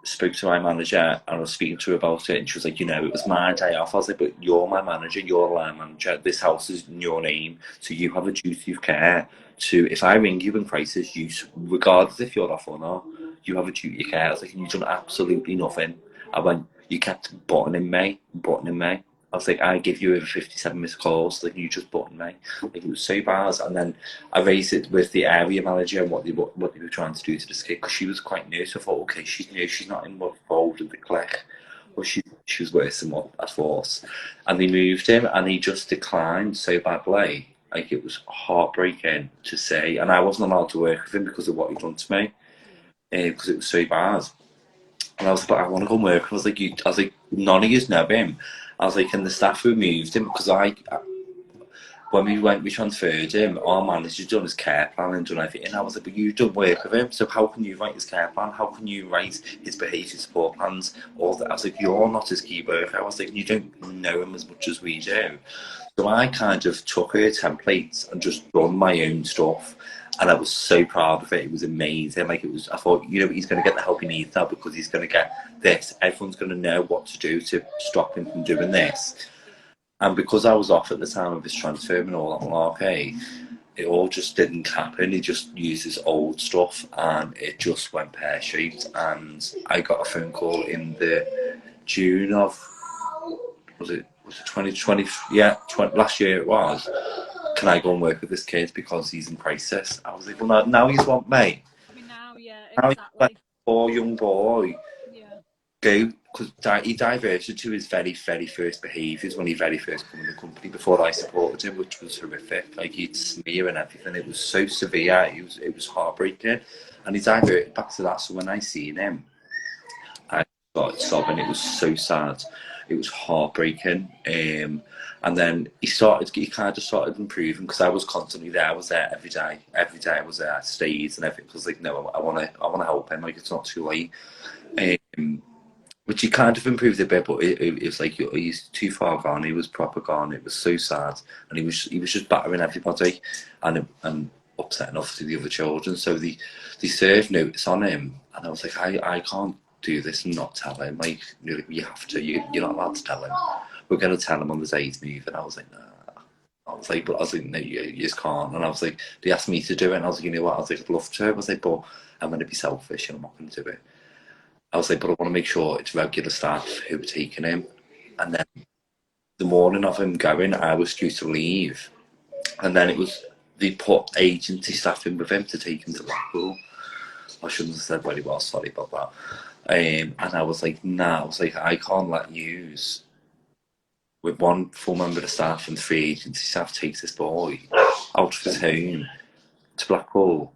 spoke to my manager and I was speaking to her about it, and she was like, it was my day off. I was like, but you're my manager, you're a line manager, this house is in your name, so you have a duty of care to, if I ring you in crisis, regardless if you're off or not, you have a duty of care. I was like, and you've done absolutely nothing. I went, you kept buttoning me. I was like, I give you over 57 missed calls, like you just buttoned me. Like it was so bad. And then I raised it with the area manager and what they were trying to do to this kid, because she was quite new. So I thought, okay, she's new, she's not involved in the clique. Well, she was worse than what I thought. And they moved him, and he just declined so badly. Like it was heartbreaking to say, and I wasn't allowed to work with him because of what he'd done to me, because it was so bad. And I was like, but I want to go and work. I was like, none of you know him. I was like, and the staff who moved him, because when we transferred him, our manager's done his care plan and done everything. And I was like, but you don't work with him, so how can you write his care plan? How can you write his behaviour support plans? All that. I was like, you're not his key worker. I was like, you don't know him as much as we do. So I kind of took her templates and just done my own stuff. And I was so proud of it. It was amazing. Like it was, I thought, he's going to get the help he needs now because he's going to get this. Everyone's going to know what to do to stop him from doing this. And because I was off at the time of his transfer and all that malarkey, it all just didn't happen. He just used his old stuff and it just went pear-shaped. And I got a phone call in the June of, was it 2020? Yeah, last year it was. Can I go and work with this kid because he's in crisis? I was like, well, now he's what, mate? I mean, now, yeah, Now he's exactly. like a poor young boy. Yeah. Go, because he diverted to his very, very first behaviours when he very first came in the company before I supported him, which was horrific. Like he'd smear and everything. It was so severe. It was heartbreaking. And he diverted back to that. So when I seen him, I started sobbing. It was so sad. It was heartbreaking. And then he kind of started improving because I was constantly there. I was there every day. Every day I was there. I stayed and everything. Because like, no, I want to help him. Like it's not too late. Which he kind of improved a bit, but it was like he's too far gone. He was proper gone. It was so sad, and he was just battering everybody, and upsetting obviously the other children. So they served notice on him, and I was like, I can't do this and not tell him. Like you have to. You're not allowed to tell him. We're going to tell him on the day he's moving. I was like, nah. I was like, no, you just can't. And I was like, they asked me to do it, and I was like, you know what? I was like, I'd love to. I was like, but I'm going to be selfish, and I'm not going to do it. I was like, but I want to make sure it's regular staff who are taking him. And then the morning of him going, I was due to leave. And then they put agency staff in with him to take him to Blackpool. I shouldn't have said where he was, sorry about that. And I was like, nah, I was like, I can't let yous, with one full member of staff and 3 agency staff, take this boy out of his home to Blackpool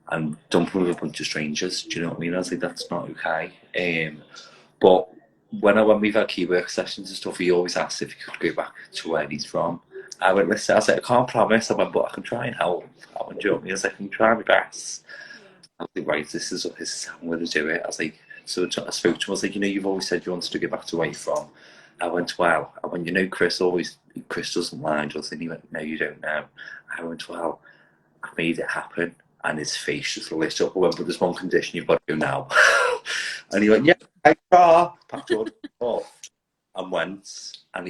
and dump him with a bunch of strangers. Do you know what I mean? I was like, that's not okay. But when we've had key work sessions and stuff, he always asked if he could go back to where he's from. I went, listen, I said, I can't promise. I went, but I can try and help. I went, do you know what I mean? I was like, I can try my best. I was like, right, this is how I'm going to do it. I was like, So I spoke to him, I was like, you've always said you wanted to go back to where you're from. I went, well, I went, Chris doesn't lie, does he? And he went, no, you don't know. I went, well, I made it happen. And his face just lit up. I went, but there's one condition you've got to do now. And he went, yeah, packed all off and went. And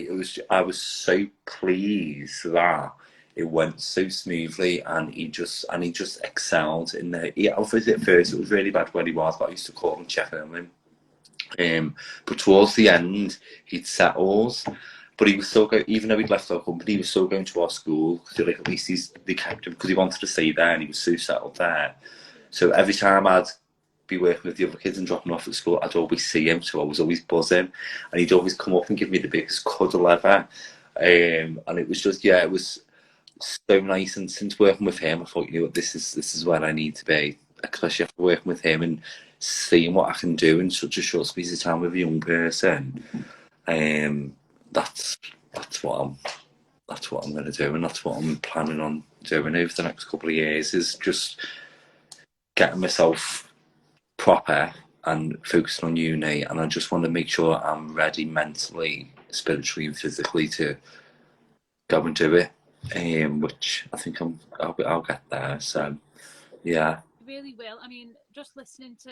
I was so pleased that it went so smoothly, and he just excelled in there. Obviously at first it was really bad when he was, but I used to call him, checking on him. But towards the end, he'd settled. But he was still going, even though he'd left our company, he was still going to our school. So like, at least they kept him, because he wanted to stay there, and he was so settled there. So every time I'd be working with the other kids and dropping off at school, I'd always see him. So I was always buzzing, and he'd always come up and give me the biggest cuddle ever. And it was just, it was so nice. And since working with him, I thought, this is where I need to be, especially after working with him and seeing what I can do in such a short space of time with a young person. That's what I'm going to do, and that's what I'm planning on doing over the next couple of years, is just getting myself proper and focusing on uni. And I just want to make sure I'm ready mentally, spiritually and physically to go and do it, which I think I'll get there. So yeah, You really will. I mean, just listening to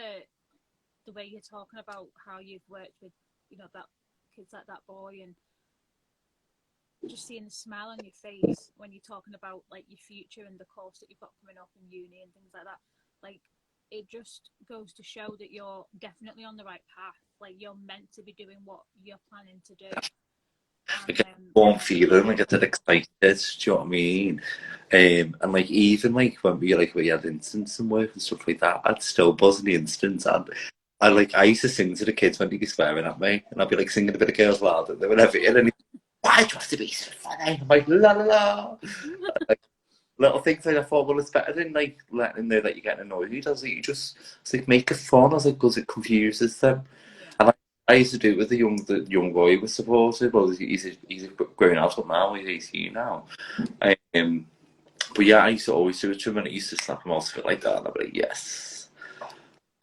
the way you're talking about how you've worked with that kids like that boy, and just seeing the smile on your face when you're talking about like your future and the course that you've got coming up in uni and things like that, like it just goes to show that you're definitely on the right path. Like, you're meant to be doing what you're planning to do. I get warm feeling, I get excited, do you know what I mean? And like, even like when we had instants and work and stuff like that, I'd still buzz in the instants. And I used to sing to the kids when they'd be swearing at me, and I'd be like singing a bit of Girls Loud, and they were never in. And why do you have to be so funny? I'm like, la la la. Like, little things like I thought, well, it's better than like letting them know that you're getting annoyed. He does it. It's like, make it fun. I was like, because it confuses them. And I used to do it with the young boy who was supportive. Well, he's a grown adult now. He's 18 now. But yeah, I used to always do it to him, and I used to slap him off like that, and I'd be like, yes.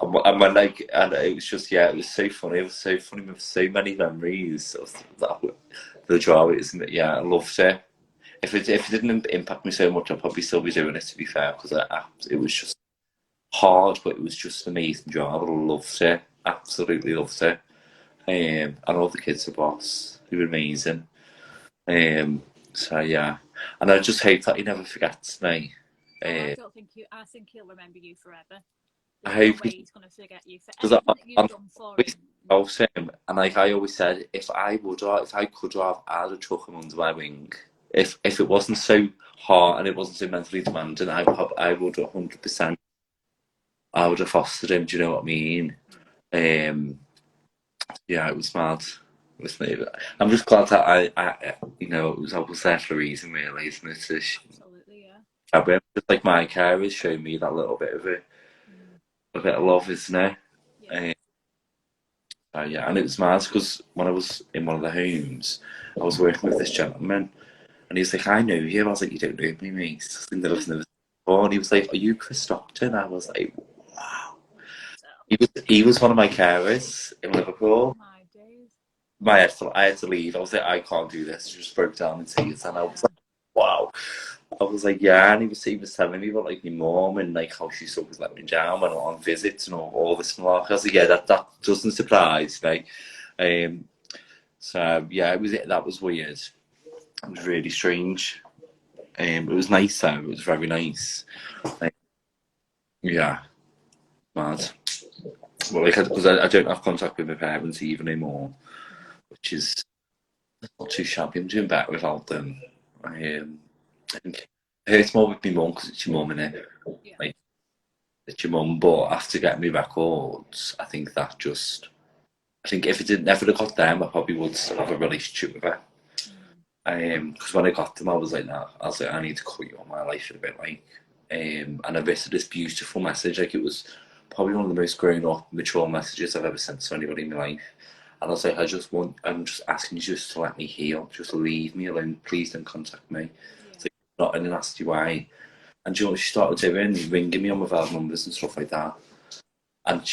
And it was just, it was so funny. It was so funny with so many memories of that, the drama, isn't it? Yeah, I loved it. If it didn't impact me so much, I'd probably still be doing it, to be fair, because it was just hard, but it was just an amazing job. I loved it. Absolutely loved it. And all the kids are boss. They were amazing. So yeah, and I just hope that he never forgets me. I think he'll remember you forever. I hope he's going to forget you for everything that you've done for him. And like I always said, if I could have, I'd have took him under my wing. If it wasn't so hard and it wasn't so mentally demanding, I would 100%. I would have fostered him. Do you know what I mean? Yeah, it was mad. I'm just glad that I it was there for a reason, really, isn't it? Absolutely, yeah. Just like my carers showed me that little bit of a bit of love, isn't it? Yeah. And it was mad because when I was in one of the homes, I was working with this gentleman, and he was like, I know you. I was like, you don't know me, mate. I think that I've never before. And he was like, are you Chris Stockton? I was like, wow. He was one of my carers in Liverpool. My days. I had to leave. I was like, I can't do this. I just broke down in tears, and I was like, wow. I was like, yeah, and he was telling me about like my mum and like how she's always let me down when I'm on visits and all this and all. I was like, yeah, that doesn't surprise me. So yeah, that was weird. It was really strange. It was nice though. It was very nice. Yeah, mad. Well, because I don't have contact with my parents even anymore, which is not too shabby. I'm doing better without them. I think it hurts more with my mum because it's your mum, innit? Yeah. Like, it's your mum, but after getting me records, I think if it didn't never have got them, I probably would still have a relationship with her. Because when I got them, I was like, I need to cut you on my life in a bit, like. And I wrote this beautiful message, like it was probably one of the most grown up, mature messages I've ever sent to anybody in my life. And I was like, I'm just asking you just to let me heal, just leave me alone, please don't contact me. Yeah. So not in a nasty way. And do you know what she started doing? Ringing me on mobile numbers and stuff like that. And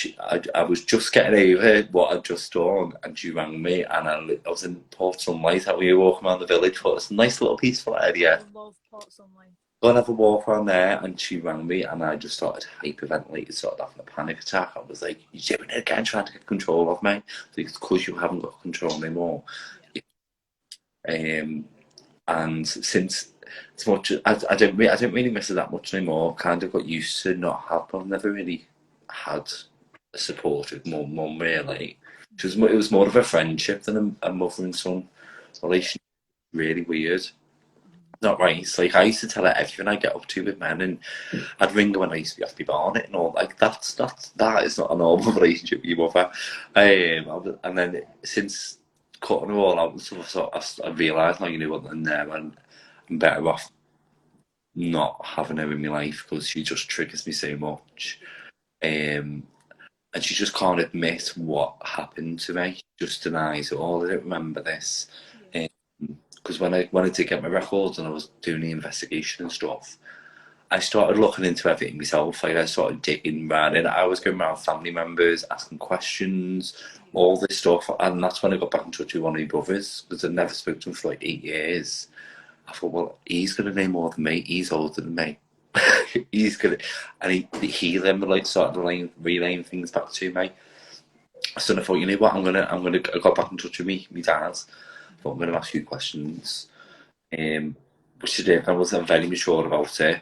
I was just getting over what I'd just done, and she rang me, and I was in Port Sunlight, and we were walking around the village, thought it's a nice little peaceful area. I love Port Sunlight. Go and have a walk around there, and she rang me, and I just started hyperventilating, started having a panic attack. I was like, "You're doing it again, trying to get control of me." It's because you haven't got control anymore. And since as much I don't really miss it that much anymore. I've kind of got used to not having. I've never really had a supportive mum really. It was more of a friendship than a mother and son relationship. Really weird. Not right. It's like I used to tell her everything I get up to with men, and I'd ring her when I used to be off my barnet and all. Like that is not a normal relationship with your mother. And then since cutting her all out, I realised now you know what, and I'm better off not having her in my life because she just triggers me so much. Um, and she just can't admit what happened to me. She just denies it all. I don't remember this. Because when I did get my records and I was doing the investigation and stuff, I started looking into everything myself. Like I started digging around, and I was going around family members, asking questions, all this stuff. And that's when I got back in touch with one of my brothers because I'd never spoken to him for like 8 years. I thought, well, he's gonna know more than me. He's older than me. He's gonna, and he then like started relaying things back to me. So I thought, you know what, I got back in touch with my dad. I thought I'm gonna ask you questions. Which he did. I wasn't very mature about it.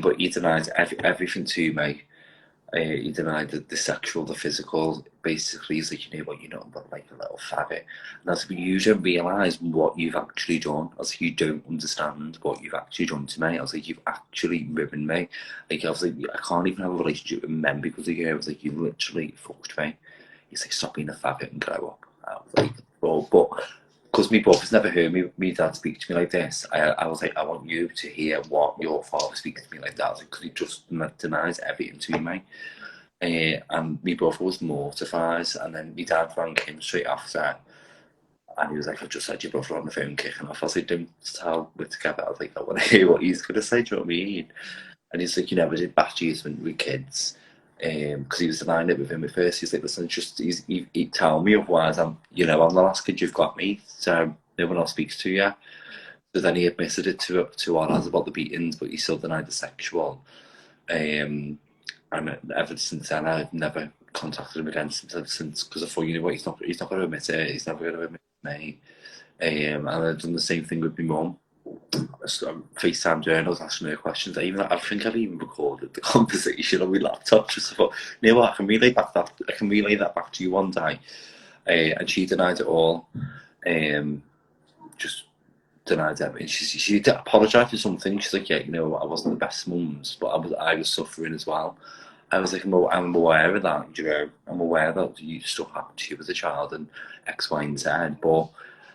But he denied everything to me. He denied the sexual, the physical. Basically, he's like, you know what, you're not but like a little faggot. And I was like, you don't realise what you've actually done. I was like, you don't understand what you've actually done to me. I was like, you've actually ruined me. Like, I was like, I can't even have a relationship with men because of you. I was like, you literally fucked me. He's like, stop being a faggot and grow up. I was like, well, but because my brother's never heard me dad speak to me like this, I was like, I want you to hear what your father speaks to me like that. Because he just denies everything to me. And my brother was mortified, and then my dad rang him straight after, and he was like, I've just had your brother on the phone kicking off. I was like, don't tell, we're together. I was like, I want to hear what he's going to say, do you know what I mean? And he's like, you never did batches with kids. Because he was denying it with him at first. He's like, listen, he'd tell me, otherwise I'm the last kid you've got me, so no one else speaks to you. So then he admitted it to our lads about the beatings, but he still denied the sexual. And ever since then, I've never contacted him again since because I thought, you know what, he's not going to admit it. He's never going to admit me. And I've done the same thing with my mum. FaceTime her, I was asking her questions. I think I've even recorded the conversation on my laptop. Just thought, you know what, I can relay that back to you one day. And she denied it all. Just denied everything. She did apologise for something. She's like, yeah, you know, I wasn't the best mums, but I was suffering as well. I was like, I'm aware of that, you know. I'm aware that stuff happened to you as a child and X, Y, and Z, but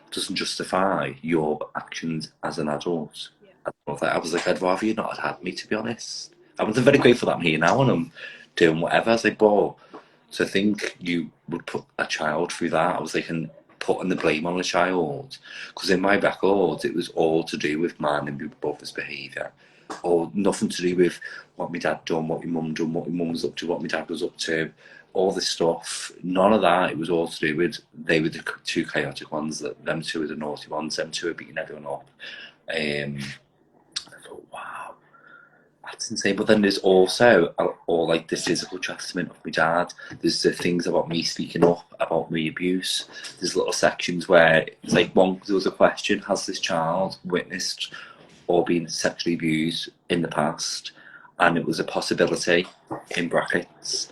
it doesn't justify your actions as an adult. Yeah. I was like, I'd rather you not have had me, to be honest. I wasn't very grateful that I'm here now and I'm doing whatever. I was like, but to think you would put a child through that, I was like, and putting the blame on a child. Because in my records, it was all to do with mine and my brother's behaviour. Or nothing to do with what my dad done, what my mum done, what my mum was up to, what my dad was up to, all this stuff. None of that. It was all to do with they were the two chaotic ones. Them two were the naughty ones. Them two were beating everyone up. I thought, wow, that's insane. But then there's also all like the physical testament of my dad. There's the things about me speaking up about my abuse. There's little sections where it's like there was a question: has this child witnessed or been sexually abused in the past? And it was a possibility in brackets,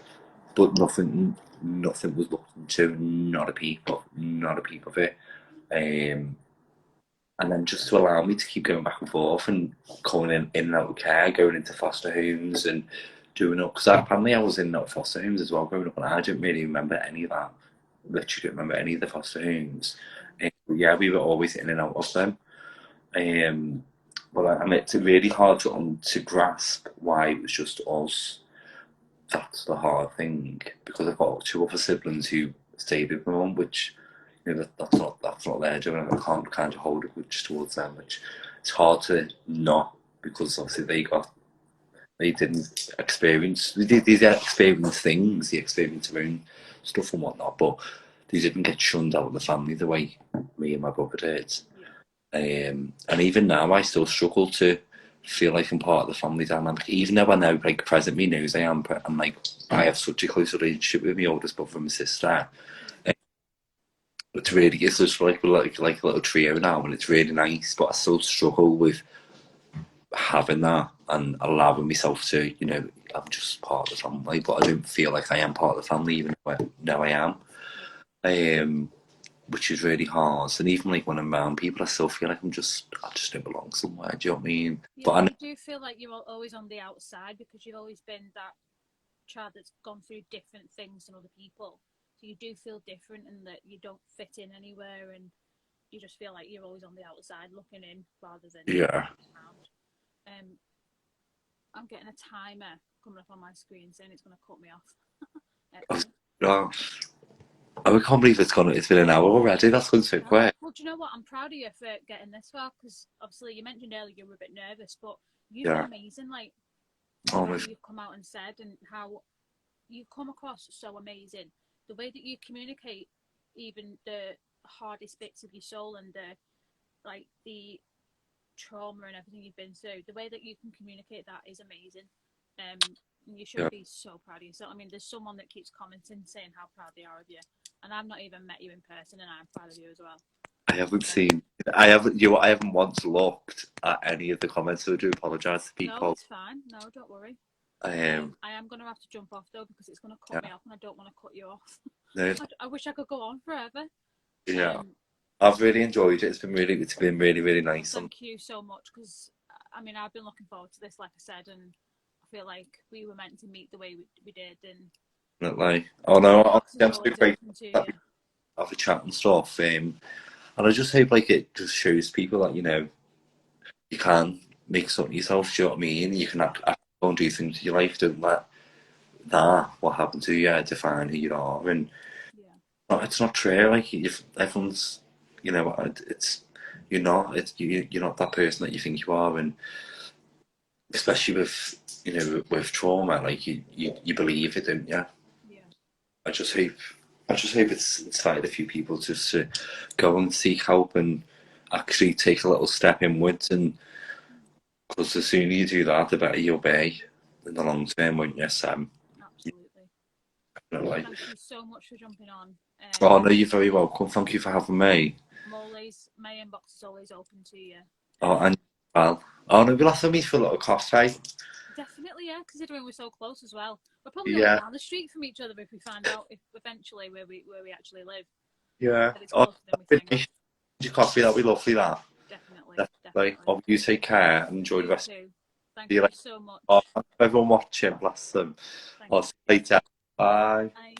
but nothing was looked into. Not a peep of it. And then just to allow me to keep going back and forth and coming in and out of care, going into foster homes and doing up. Because apparently I was in and out of foster homes as well growing up, and I didn't really remember any of that. Literally don't remember any of the foster homes. Yeah, we were always in and out of them. But I mean, it's really hard to grasp why it was just us. That's the hard thing, because I've got two other siblings who stayed with my mum, which that's not their doing. I can't kind of hold a grudge towards them, which it's hard to not, because obviously they got they didn't experience. They experience things, they experience their own stuff and whatnot, but they didn't get shunned out of the family the way me and my brother did. And even now, I still struggle to feel like I'm part of the family dynamic, even though I know, like, present me knows I am, and like, I have such a close relationship with my oldest brother and my sister. It's really, it's just like a little trio now, and it's really nice. But I still struggle with having that and allowing myself to, I'm just part of the family, but I don't feel like I am part of the family, even though I know I am. Which is really hard. And even like when I'm around people, I still feel like I just don't belong somewhere. Do you know what I mean? Yeah, but I know, you do feel like you're always on the outside because you've always been that child that's gone through different things than other people. So you do feel different and that you don't fit in anywhere, and you just feel like you're always on the outside looking in rather than yeah. around. I'm getting a timer coming up on my screen saying it's going to cut me off. Gosh. I can't believe it's been an hour already. That's gone so quick. Well, do you know what? I'm proud of you for getting this far, because obviously you mentioned earlier you were a bit nervous, but you've been amazing. Like, how you've come out and said, and how you've come across so amazing. The way that you communicate, even the hardest bits of your soul and the trauma and everything you've been through, the way that you can communicate that is amazing. You should be so proud of yourself. I mean, there's someone that keeps commenting saying how proud they are of you, and I've not even met you in person, and I'm proud of you as well. I haven't seen. I haven't once looked at any of the comments, so I do apologise to people. No, it's fine. No, don't worry. I am going to have to jump off though, because it's going to cut me off, and I don't want to cut you off. No. I wish I could go on forever. Yeah, I've really enjoyed it. It's been really, really nice. Thank you so much, because I mean, I've been looking forward to this, like I said, and I feel like we were meant to meet the way we did. And definitely. Oh no, I'm so grateful to have a chat and stuff. And I just hope like it just shows people that you can make something yourself. Do you know what I mean? You can act go and do things in your life. Don't let that what happened to you define who you are. And it's not true. Like, if everyone's, it's you're not. You're not that person that you think you are. And especially with trauma, like you believe it, don't you? Yeah. I just hope it's inspired a few people just to go and seek help and actually take a little step inwards, and because the sooner you do that, the better you'll be in the long term, won't you, Sam? Absolutely. Definitely. Thank you so much for jumping on. Oh no, you're very welcome. Thank you for having me. My inbox is always open to you. Oh, and well, oh no, we'll have to meet for a little coffee. Definitely, yeah, considering we're so close as well. We're probably only down the street from each other if we find out if eventually where we actually live. Yeah. But it's closer than we think. Your coffee, that'll be lovely, that. Definitely. Oh, you take care and enjoy the rest. Thank you so much. Oh, everyone watching, bless them. I'll see you later. Bye. Bye.